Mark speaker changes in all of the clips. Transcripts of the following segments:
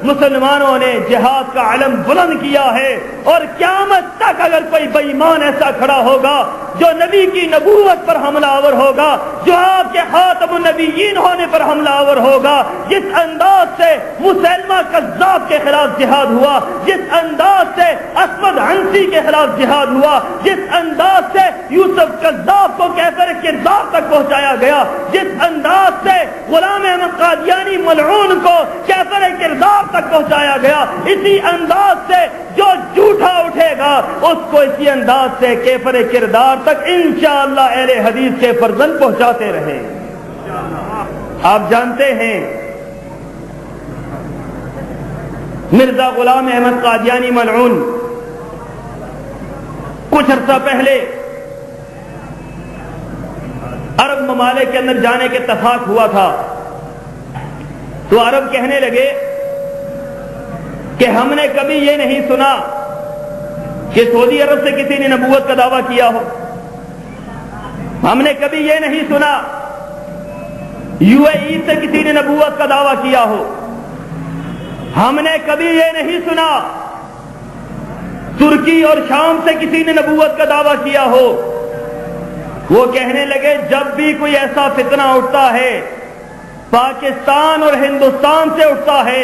Speaker 1: مسلمانوں نے جہاد کا علم بلند کیا ہے، اور قیامت تک اگر کوئی بے ایمان ایسا کھڑا ہوگا جو نبی کی نبوت پر حملہ آور ہوگا، جو آپ کے خاتم النبیین ہونے پر حملہ آور ہوگا، جس انداز سے مسلمہ کذاب کے خلاف جہاد ہوا، جس انداز سے اسود عنسی کے خلاف جہاد ہوا، جس انداز سے یوسف کذاب کو کیفر کردار تک پہنچایا گیا، جس انداز سے غلام احمد قادیانی ملعون کو کیفر کردار تک پہنچایا گیا، اسی انداز سے جو جھوٹا اٹھے گا اس کو اسی انداز سے کیفر کردار تک انشاءاللہ اہل حدیث کے فرزند پہنچاتے رہے۔ آپ جانتے ہیں مرزا غلام احمد قادیانی ملعون کچھ عرصہ پہلے عرب ممالک کے اندر جانے کے اتفاق ہوا تھا، تو عرب کہنے لگے کہ ہم نے کبھی یہ نہیں سنا کہ سعودی عرب سے کسی نے نبوت کا دعویٰ کیا ہو، ہم نے کبھی یہ نہیں سنا یو اے ای سے کسی نے نبوت کا دعویٰ کیا ہو، ہم نے کبھی یہ نہیں سنا ترکی اور شام سے کسی نے نبوت کا دعویٰ کیا ہو۔ وہ کہنے لگے جب بھی کوئی ایسا فتنہ اٹھتا ہے پاکستان اور ہندوستان سے اٹھتا ہے،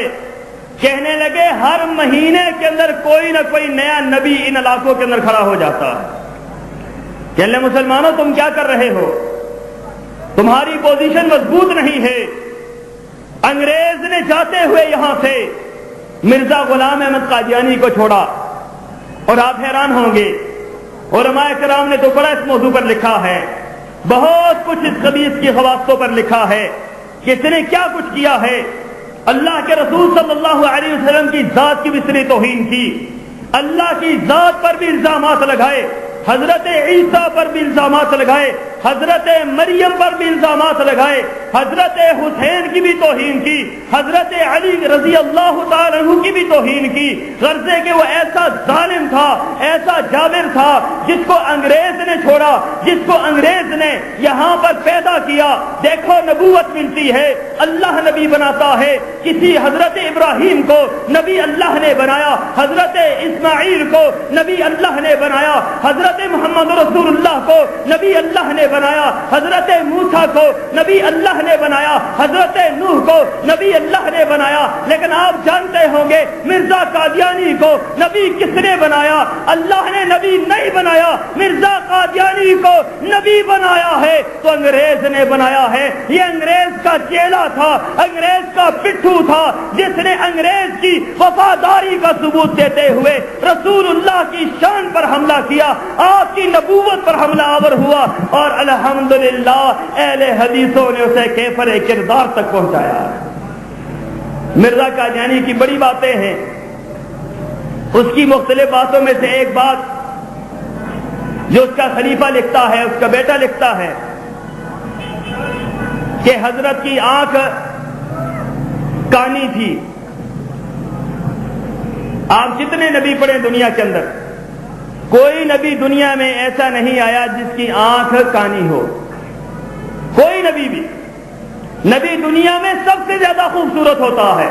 Speaker 1: کہنے لگے ہر مہینے کے اندر کوئی نہ کوئی نیا نبی ان علاقوں کے اندر کھڑا ہو جاتا ہے۔ کہنے لگے مسلمانوں تم کیا کر رہے ہو، تمہاری پوزیشن مضبوط نہیں ہے۔ انگریز نے جاتے ہوئے یہاں سے مرزا غلام احمد قادیانی کو چھوڑا، اور آپ حیران ہوں گے علماء کرام نے تو بڑا اس موضوع پر لکھا ہے، بہت کچھ اس خبیث کی خواصوں پر لکھا ہے کہ اس نے کیا کچھ کیا ہے۔ اللہ کے رسول صلی اللہ علیہ وسلم کی ذات کی بھی اس نے توہین کی، اللہ کی ذات پر بھی الزامات لگائے، حضرت عیسیٰ پر بھی الزامات لگائے، حضرت مریم پر بھی الزامات لگائے، حضرت حسین کی بھی توہین کی، حضرت علی رضی اللہ تعالی عنہ کی بھی توہین کی، غرضے کہ وہ ایسا ظالم تھا، ایسا جابر تھا جس کو انگریز نے چھوڑا، جس کو انگریز نے یہاں پر پیدا کیا۔ دیکھو نبوت ملتی ہے، اللہ نبی بناتا ہے، کسی حضرت ابراہیم کو نبی اللہ نے بنایا، حضرت اسماعیل کو نبی اللہ نے بنایا، حضرت محمد رسول اللہ کو نبی اللہ نے بنایا، حضرت موسیٰ کو نبی اللہ نے بنایا، حضرت نوح کو نبی اللہ نے بنایا۔ لیکن آپ جانتے ہوں گے مرزا قادیانی کو نبی کس نے بنایا؟ اللہ نے نبی نہیں بنایا، مرزا قادیانی کو نبی بنایا ہے تو انگریز نے بنایا ہے۔ یہ انگریز کا چیلا تھا، انگریز کا پٹھو تھا، جس نے انگریز کی وفاداری کا ثبوت دیتے ہوئے رسول اللہ کی شان پر حملہ کیا، آپ کی نبوت پر حملہ آور ہوا، اور الحمدللہ اہل حدیثوں نے اسے کیفر کردار تک پہنچایا۔ مرزا قادیانی کی بڑی باتیں ہیں، اس کی مختلف باتوں میں سے ایک بات جو اس کا خلیفہ لکھتا ہے، اس کا بیٹا لکھتا ہے کہ حضرت کی آنکھ کانی تھی۔ آپ جتنے نبی پڑھیں دنیا کے اندر، کوئی نبی دنیا میں ایسا نہیں آیا جس کی آنکھ کانی ہو، کوئی نبی بھی۔ نبی دنیا میں سب سے زیادہ خوبصورت ہوتا ہے،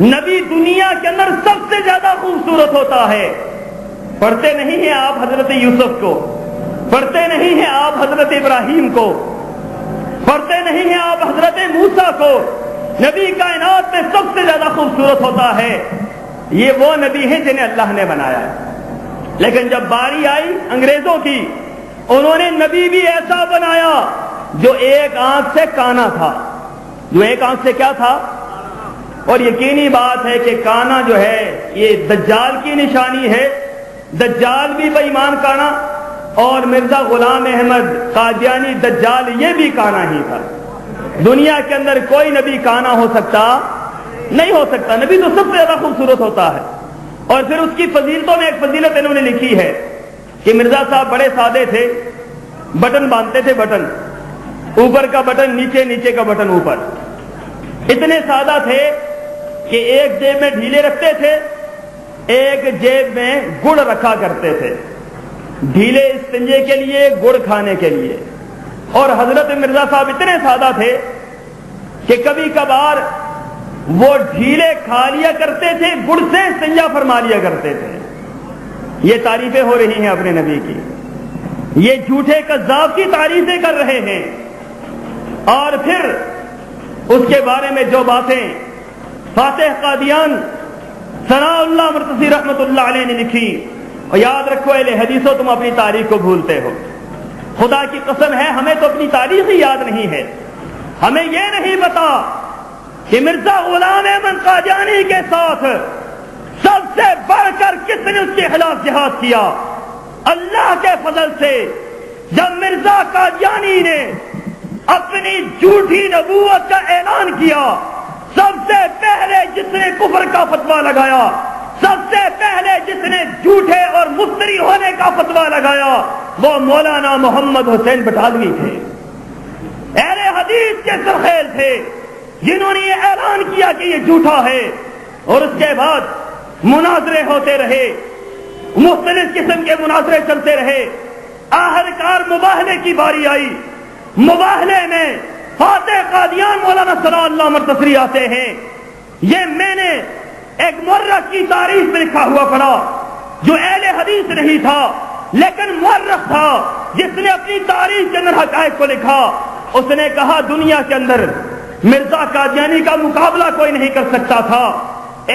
Speaker 1: نبی دنیا کے اندر سب سے زیادہ خوبصورت ہوتا ہے۔ پڑھتے نہیں ہیں آپ حضرت یوسف کو، پڑھتے نہیں ہیں آپ حضرت ابراہیم کو، پڑھتے نہیں ہیں آپ حضرت موسیٰ کو۔ نبی کائنات میں سب سے زیادہ خوبصورت ہوتا ہے، یہ وہ نبی ہیں جنہیں اللہ نے بنایا۔ لیکن جب باری آئی انگریزوں کی، انہوں نے نبی بھی ایسا بنایا جو ایک آنکھ سے کانا تھا، جو ایک آنکھ سے کیا تھا؟ اور یقینی بات ہے کہ کانا جو ہے یہ دجال کی نشانی ہے، دجال بھی بے ایمان کانا، اور مرزا غلام احمد قادیانی دجال یہ بھی کانا ہی تھا۔ دنیا کے اندر کوئی نبی کانا ہو سکتا نہیں، ہو سکتا، نبی تو سب سے زیادہ خوبصورت ہوتا ہے۔ اور پھر اس کی فضیلتوں میں ایک فضیلت انہوں نے لکھی ہے کہ مرزا صاحب بڑے سادے تھے، بٹن باندھتے تھے، بٹن اوپر کا بٹن نیچے، نیچے کا بٹن اوپر، اتنے سادہ تھے کہ ایک جیب میں ڈھیلے رکھتے تھے، ایک جیب میں گڑ رکھا کرتے تھے، ڈھیلے استنجے کے لیے، گڑ کھانے کے لیے۔ اور حضرت مرزا صاحب اتنے سادہ تھے کہ کبھی کبھار وہ ڈھیلے کھا لیا کرتے تھے، گڑ سے استنجا فرما لیا کرتے تھے۔ یہ تعریفیں ہو رہی ہیں اپنے نبی کی، یہ جھوٹے کذاب کی تعریفیں کر رہے ہیں۔ اور پھر اس کے بارے میں جو باتیں فاتح قادیان ثناء اللہ مرتضی رحمت اللہ علیہ نے لکھی، اور یاد رکھو اہل حدیثوں تم اپنی تاریخ کو بھولتے ہو، خدا کی قسم ہے ہمیں تو اپنی تاریخ ہی یاد نہیں ہے۔ ہمیں یہ نہیں پتا کہ مرزا غلام احمد قادیانی کے ساتھ سب سے بڑھ کر کس نے اس کے خلاف جہاد کیا۔ اللہ کے فضل سے جب مرزا قادیانی نے اپنی جھوٹی نبوت کا اعلان کیا، سب سے پہلے جس نے کفر کا فتویٰ لگایا، سب سے پہلے جس نے جھوٹے اور مفتری ہونے کا فتویٰ لگایا، وہ مولانا محمد حسین بٹالوی تھے، اہل حدیث کے سرخیل تھے، جنہوں نے یہ اعلان کیا کہ یہ جھوٹا ہے۔ اور اس کے بعد مناظرے ہوتے رہے، مختلف قسم کے مناظرے چلتے رہے، آخرکار مباہلے کی باری آئی۔ مباہلے میں فاتح قادیان مولانا ثناء اللہ مرتضی آتے ہیں۔ یہ میں نے ایک مورخ کی تاریخ میں لکھا ہوا پڑھا، جو اہل حدیث نہیں تھا لیکن مورخ تھا، جس نے اپنی تاریخ کے اندر حقائق کو لکھا۔ اس نے کہا دنیا کے اندر مرزا قادیانی کا مقابلہ کوئی نہیں کر سکتا تھا۔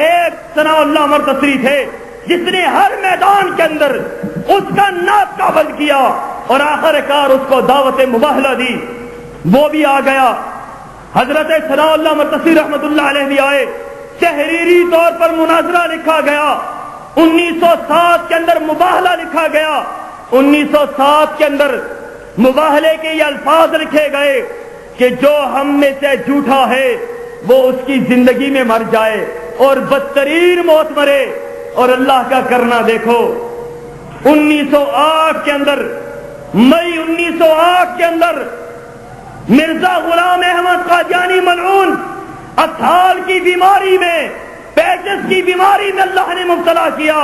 Speaker 1: ایک ثناء اللہ مرتضی تھے جس نے ہر میدان کے اندر اس کا ناک کا بند کیا اور آخرکار اس کو دعوت مباہلہ دی۔ وہ بھی آ گیا، حضرت ثناء اللہ مرتضی رحمت اللہ علیہ بھی آئے، تحریری طور پر مناظرہ لکھا گیا۔ 1907 کے اندر مباہلہ لکھا گیا۔ 1907 کے اندر مباہلے کے یہ الفاظ لکھے گئے کہ جو ہم میں سے جھوٹا ہے وہ اس کی زندگی میں مر جائے اور بدترین موت مرے۔ اور اللہ کا کرنا دیکھو، 1908 کے اندر، مئی 1908 کے اندر مرزا غلام احمد قادیانی ملعون اسہال کی بیماری میں، پیچس کی بیماری میں اللہ نے مبتلا کیا،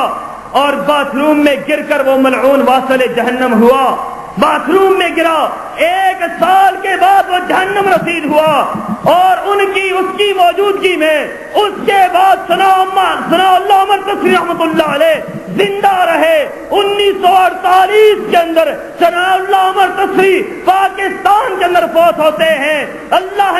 Speaker 1: اور باتھ روم میں گر کر وہ ملعون واصل جہنم ہوا۔ باتھ روم میں گرا، 1 سال کے بعد وہ جہنم رسید ہوا، اور اس کی موجودگی میں اس کے بعد ثناء اللہ مرتضی رحمت اللہ علیہ زندہ رہے۔ 1948 کے اندر ثناء اللہ مرتضی پاکستان کے اندر فوت ہوتے ہیں۔ اللہ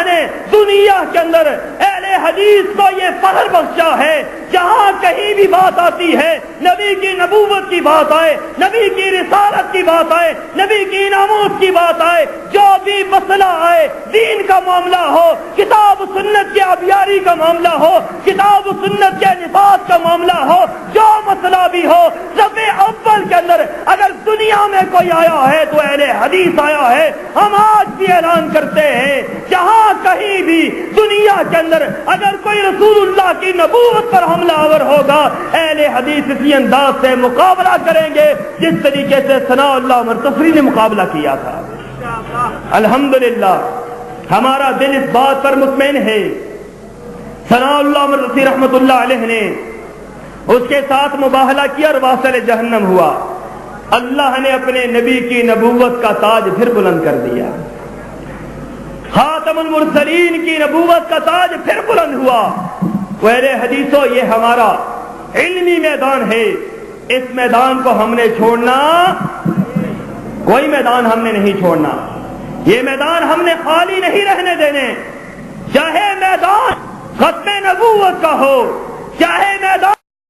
Speaker 1: نے دنیا کے اندر اہل حدیث کو یہ فخر بخشا ہے، جہاں کہیں بھی بات آتی ہے، نبی کی نبوت کی بات آئے، نبی کی رسالت کی بات آئے، نبی کی ناموس کی بات آئے، جو بھی مسئلہ آئے، دین کا معاملہ ہو، کتاب و سنت کے ابیاری کا معاملہ ہو، کتاب و سنت کے نفاذ کا معاملہ ہو، جو مسئلہ بھی ہو، صفحے اول کے اندر اگر دنیا میں کوئی آیا ہے تو اہل حدیث آیا ہے۔ ہم آج بھی اعلان کرتے ہیں، جہاں کہیں بھی دنیا کے اندر اگر کوئی رسول اللہ کی نبوت پر حملہ آور ہوگا، اہل حدیث اسی انداز سے مقابلہ کریں گے جس طریقے سے ثناء اللہ مرتضی نے مقابلہ کیا تھا۔ الحمدللہ ہمارا دل اس بات پر مطمئن ہے، ثناء اللہ مرتضی رحمت اللہ علیہ نے اس کے ساتھ مباہلہ کیا اور واصل جہنم ہوا۔ اللہ نے اپنے نبی کی نبوت کا تاج پھر بلند کر دیا، خاتم المرسلین کی نبوت کا تاج پھر بلند ہوا۔ اہل حدیثوں، یہ ہمارا علمی میدان ہے، اس میدان کو ہم نے چھوڑنا، کوئی میدان ہم نے نہیں چھوڑنا، یہ میدان ہم نے خالی نہیں رہنے دینے، چاہے میدان ختم نبوت کا ہو،